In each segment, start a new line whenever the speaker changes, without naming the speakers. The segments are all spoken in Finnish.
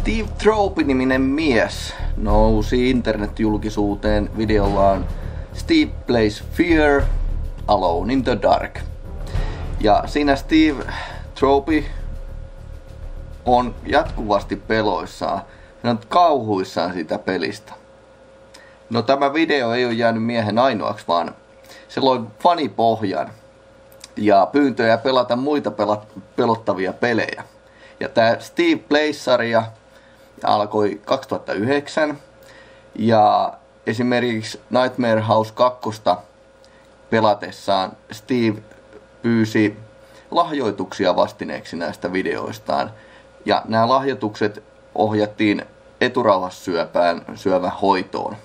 Steve Trope-niminen mies nousi internetjulkisuuteen videollaan Steve Plays Fear Alone in the Dark. Ja siinä Steve Trope on jatkuvasti peloissaan. Hän on kauhuissaan siitä pelistä. No tämä video ei ole jäänyt miehen ainoaksi, vaan se loi fanipohjan ja pyyntöjä pelata muita pelottavia pelejä. Ja tämä Steve Plays-sarja alkoi 2009 ja esimerkiksi Nightmare House 2 pelatessaan Steve pyysi lahjoituksia vastineeksi näistä videoistaan. Ja nämä lahjoitukset ohjattiin eturauhassyövän hoitoon.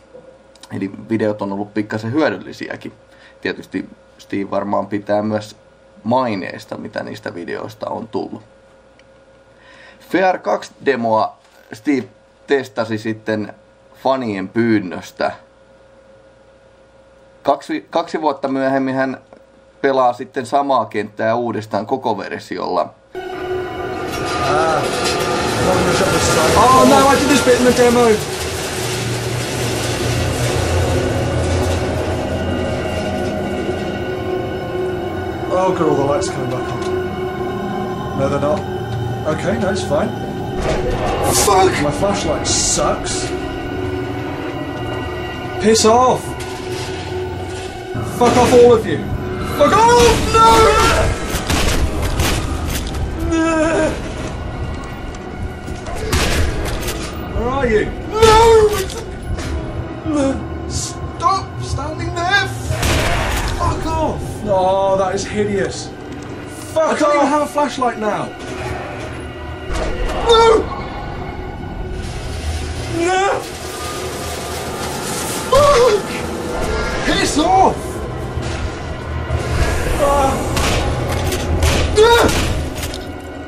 Eli videot on ollut pikkasen hyödyllisiäkin. Tietysti Steve varmaan pitää myös maineesta, mitä niistä videoista on tullut. Fear 2-demoa Steve testasi sitten fanien pyynnöstä. Kaksi vuotta myöhemmin hän pelaa sitten samaa kenttää uudestaan koko versiolla.
Oh no, I did this bit in the demo! Oh god, all the lights coming back on. No, they're not. Okay, no, it's fine. Fuck! My flashlight sucks. Piss off! Fuck off, all of you! Fuck off! No! Where are you? No! Stop standing there! Fuck off! Oh, that is hideous. Fuck off! I don't even have a flashlight now. No! No! Fuck! Piss off!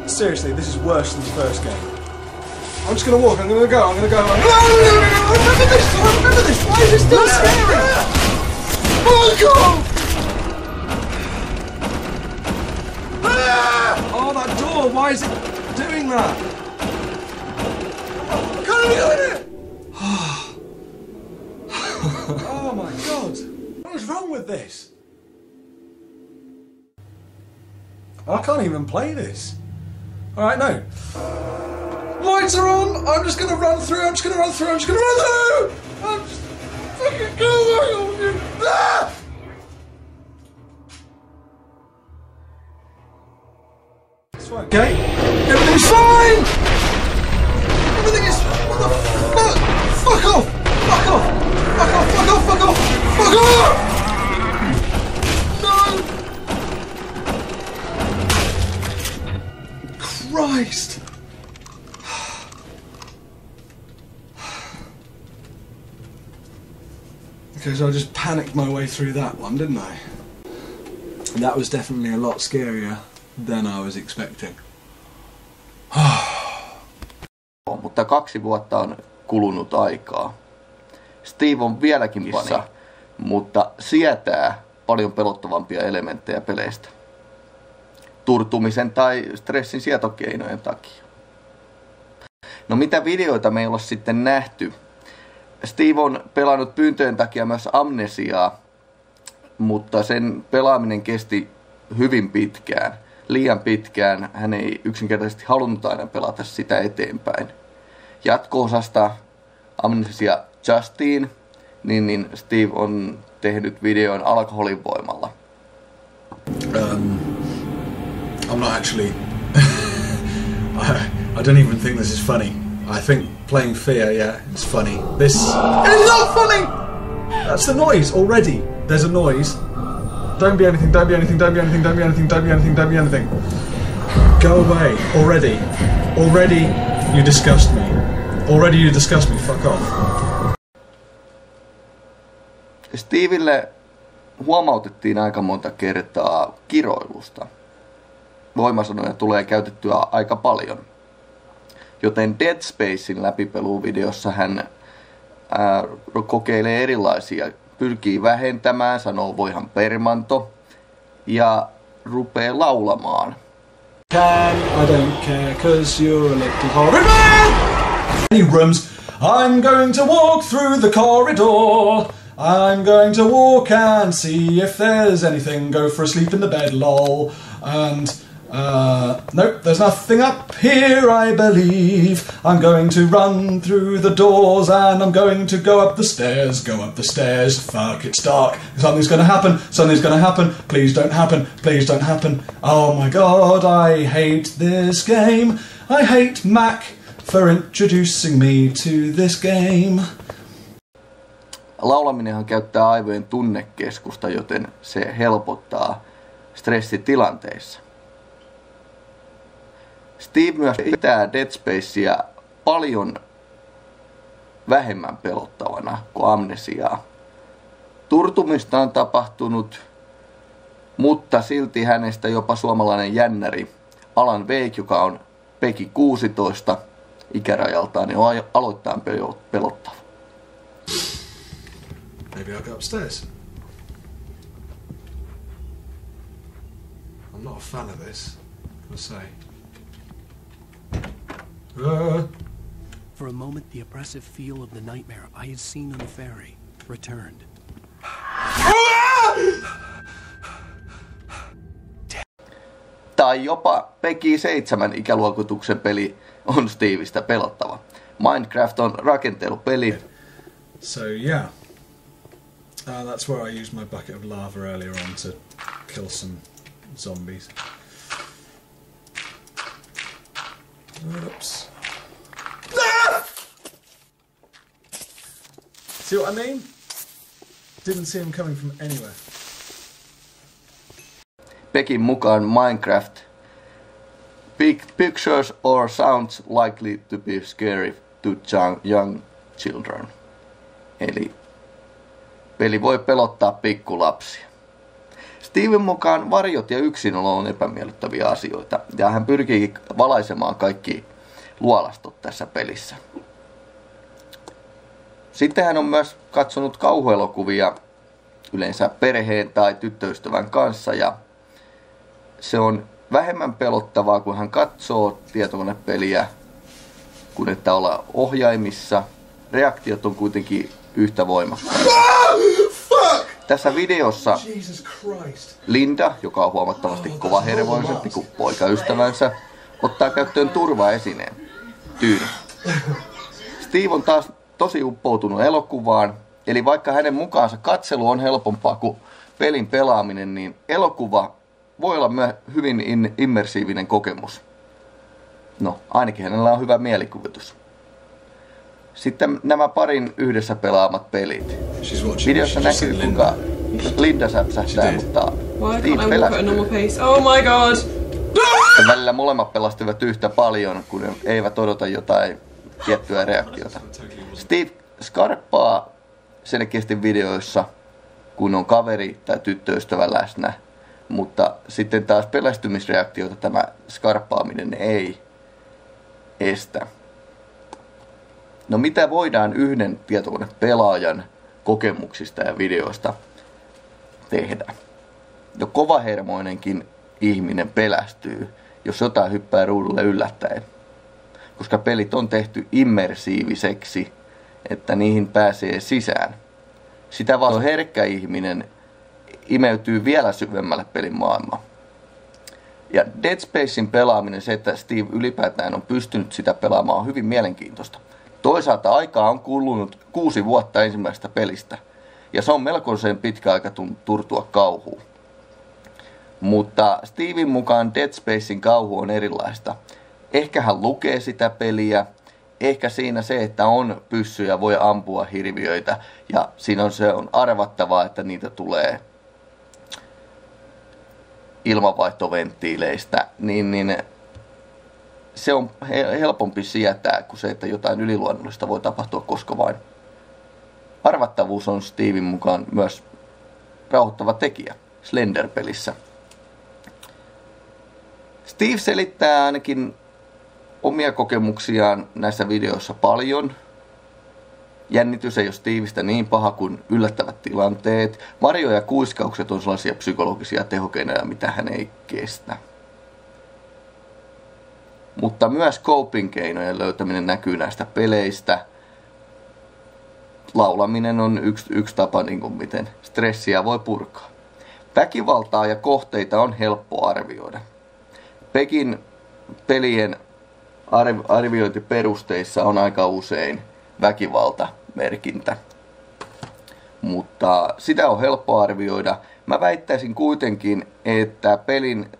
Seriously, this is worse than the first game. I'm just gonna walk, I'm gonna go. No! I remember this! Why is it still scary? Fuck off! Oh, that door, why is it doing that? I can't do it! Oh my god! What is wrong with this? I can't even play this. Alright, no. Lights are on! I'm just gonna run through! I'm just gonna run through! I'm just fucking going! Ah! It's fine. Okay? Everything's fine! Everything is... What the fuck? Fuck off! Fuck off! Fuck off! Fuck off! Fuck off! Fuck off! No! Christ! Okay, so I just panicked my way through that one, didn't I? And that was definitely a lot scarier than I was expecting.
Mutta 2 vuotta on kulunut aikaa. Steve on vieläkin fani, mutta sietää paljon pelottavampia elementtejä peleistä. Turtumisen tai stressin sietokeinojen takia. No mitä videoita meillä on sitten nähty? Steve on pelannut pyyntöjen takia myös Amnesiaa, mutta sen pelaaminen kesti hyvin pitkään. Liian pitkään hän ei yksinkertaisesti halunnut aina pelata sitä eteenpäin. Jatko-osasta Amnesia Justiin, niin Steve on tehnyt videon alkoholin voimalla.
I'm not actually... I don't even think this is funny. I think playing Fear, yeah, it's funny. This is not funny! That's the noise already. There's a noise. Don't be anything, don't be anything, don't be anything, don't be anything, don't be anything, don't be anything. Go away, already. Already you disgust me. Already you disgust me, fuck off.
Stevelle huomautettiin aika monta kertaa kiroilusta. Voimasanoja tulee käytettyä aika paljon. Joten Dead Spacein läpipeluvideossa hän kokeilee erilaisia, pyrkii vähentämään, sanoo voihan permanto ja rupeaa laulamaan.
I don't care, cause you're a little horrid man! Any rooms. I'm going to walk through the corridor. I'm going to walk and see if there's anything. Go for a sleep in the bed, lol. And, nope, there's nothing up here, I believe. I'm going to run through the doors and I'm going to go up the stairs. Go up the stairs. Fuck, it's dark. Something's gonna happen. Something's gonna happen. Please don't happen. Please don't happen. Oh my god, I hate this game. I hate Mac for introducing me to this game.
Laulaminenhan käyttää aivojen tunnekeskusta, joten se helpottaa stressitilanteissa. Steve myös pitää Dead Spacea paljon vähemmän pelottavana kuin Amnesiaa. Turtumista on tapahtunut, mutta silti hänestä jopa suomalainen jännäri Alan Wake, joka on Peggy 16 ikärajaltaan, niin on aloittain pelottava.
Maybe I'll go upstairs. I'm not a fan of this, I say.
For a moment, the oppressive feel of the nightmare I had seen on the ferry returned.
Tai jopa Peggy 7 ikäluokituksen peli on Steveistä pelottava. Minecraft on rakentelupeli.
So yeah, that's where I used my bucket of lava earlier on to kill some zombies. Oops. See what I mean? Didn't see him coming from anywhere.
Pekin mukaan Minecraft pictures or sounds likely to be scary to young children. Eli peli voi pelottaa pikkulapsia. Steven mukaan varjot ja yksinolo on epämiellyttäviä asioita, ja hän pyrkii valaisemaan kaikki luolastot tässä pelissä. Sitten hän on myös katsonut kauhuelokuvia yleensä perheen tai tyttöystävän kanssa, ja se on vähemmän pelottavaa, kun hän katsoo tietokonepeliä, kuin että olla ohjaimissa. Reaktiot on kuitenkin yhtä voimakkaita. Tässä videossa Linda, joka on huomattavasti kovahervoisempi kuin poikaystävänsä, ottaa käyttöön turvaesineen, tyyny. Steve on taas tosi uppoutunut elokuvaan, eli vaikka hänen mukaansa katselu on helpompaa kuin pelin pelaaminen, niin elokuva voi olla myös hyvin immersiivinen kokemus. No, ainakin hänellä on hyvä mielikuvitus. Sitten nämä parin yhdessä pelaamat pelit. Videossa näkyy, kuinka Linda säpsähtää, mutta Steve pelästyy.
Oh my god!
Ja välillä molemmat pelastuvat yhtä paljon, kun eivät odota jotain tiettyä reaktiota. Steve skarppaa selkeästi videoissa, kun on kaveri tai tyttöystävä läsnä, mutta sitten taas pelästymisreaktioita tämä skarppaaminen ei estä. No mitä voidaan yhden tietokonepelaajan kokemuksista ja videoista tehdä? Jo kovahermoinenkin ihminen pelästyy, jos jotain hyppää ruudulle yllättäen. Koska pelit on tehty immersiiviseksi, että niihin pääsee sisään. Sitä vaan herkkä ihminen imeytyy vielä syvemmälle pelin maailmaan. Ja Dead Spacein pelaaminen, se että Steve ylipäätään on pystynyt sitä pelaamaan, on hyvin mielenkiintoista. Toisaalta aikaa on kulunut 6 vuotta ensimmäisestä pelistä, ja se on melkoisen pitkä aika turtua kauhuun. Mutta Steven mukaan Dead Spacein kauhu on erilaista. Ehkä hän lukee sitä peliä, ehkä siinä se, että on pyssyjä, voi ampua hirviöitä, ja siinä se on arvattavaa, että niitä tulee ilmanvaihtoventtiileistä, niin se on helpompi sietää kuin se, että jotain yliluonnollista voi tapahtua koska vain. Arvattavuus on Steven mukaan myös rauhoittava tekijä Slender-pelissä. Steve selittää ainakin omia kokemuksiaan näissä videoissa paljon. Jännitys ei ole Stevestä niin paha kuin yllättävät tilanteet. Varjo ja kuiskaukset on sellaisia psykologisia tehokeinoja, mitä hän ei kestä. mutta myös coping-keinojen löytäminen näkyy näistä peleistä. Laulaminen on yksi tapa, niin kuin miten stressiä voi purkaa. Väkivaltaa ja kohteita on helppo arvioida. Pekin pelien arviointiperusteissa on aika usein väkivaltamerkintä, mutta sitä on helppo arvioida. Mä väittäisin kuitenkin, että pelin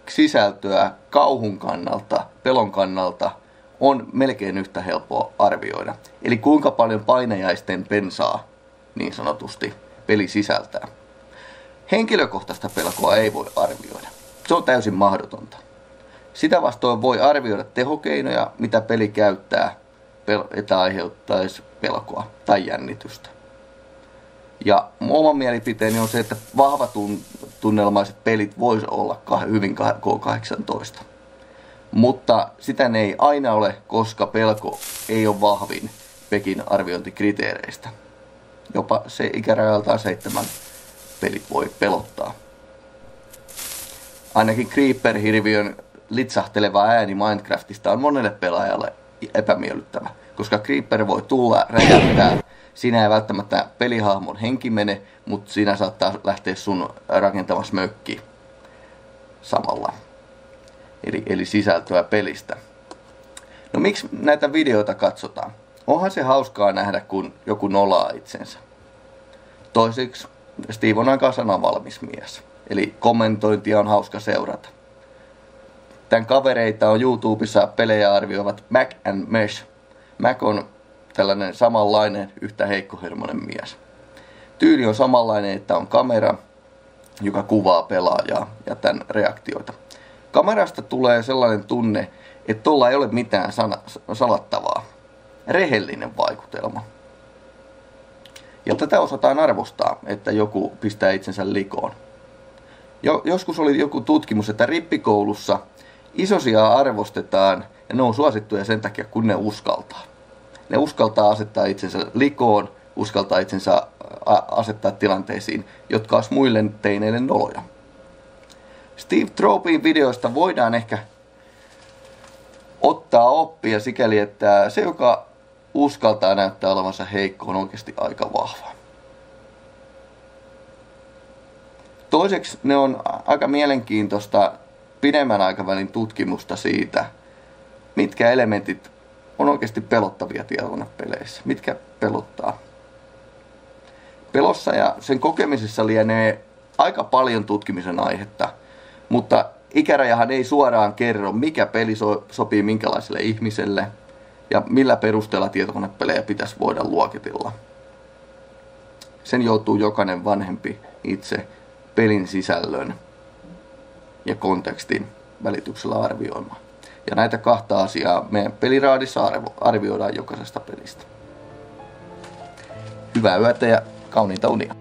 sisältöä kauhun kannalta, pelon kannalta on melkein yhtä helppoa arvioida. Eli kuinka paljon painajaisten pensaa niin sanotusti peli sisältää. Henkilökohtaista pelkoa ei voi arvioida. Se on täysin mahdotonta. Sitä vastoin voi arvioida tehokeinoja, mitä peli käyttää, että aiheuttaisi pelkoa tai jännitystä. Ja oma mielipiteeni on se, että vahvatunnelmaiset pelit voisi olla hyvin K18. Mutta sitä ne ei aina ole, koska pelko ei ole vahvin Pekin arviointikriteereistä. Jopa se ikärajaltaan 7 pelit voi pelottaa. Ainakin Creeper-hirviön litsahteleva ääni Minecraftista on monelle pelaajalle epämiellyttävä, koska Creeper voi tulla, räjähtää. Siinä ei välttämättä pelihahmon henki mene, mutta siinä saattaa lähteä sun rakentamas mökki samalla. Eli sisältöä pelistä. No miksi näitä videoita katsotaan? Onhan se hauskaa nähdä, kun joku nolaa itsensä. Toiseksi Steve on aika sanavalmis mies. Eli kommentointia on hauska seurata. Tän kavereita on YouTubessa pelejä arvioivat Mac and Mesh. Mac on tällainen samanlainen, yhtä heikkohermoinen mies. Tyyli on samanlainen, että on kamera, joka kuvaa pelaajaa ja tämän reaktioita. Kamerasta tulee sellainen tunne, että tuolla ei ole mitään salattavaa. Rehellinen vaikutelma. Ja tätä osataan arvostaa, että joku pistää itsensä likoon. Joskus oli joku tutkimus, että rippikoulussa isosia arvostetaan ja ne on suosittuja sen takia, kun ne uskaltaa. Ne uskaltaa asettaa itsensä likoon, uskaltaa itsensä asettaa tilanteisiin, jotka olisi muille teineille noloja. Steve Tropin videoista voidaan ehkä ottaa oppia sikäli, että se, joka uskaltaa näyttää olevansa heikko, on oikeasti aika vahva. Toiseksi ne on aika mielenkiintoista pidemmän aikavälin tutkimusta siitä, mitkä elementit on oikeasti pelottavia tietokonepeleissä. Mitkä pelottaa. Pelossa ja sen kokemisessa lienee aika paljon tutkimisen aihetta, mutta ikärajahan ei suoraan kerro, mikä peli sopii minkälaiselle ihmiselle ja millä perusteella tietokonepelejä pitäisi voida luokitella. Sen joutuu jokainen vanhempi itse pelin sisällön ja kontekstin välityksellä arvioimaan. Ja näitä kahta asiaa meidän peliraadissa arvioidaan jokaisesta pelistä. Hyvää yötä ja kauniita unia.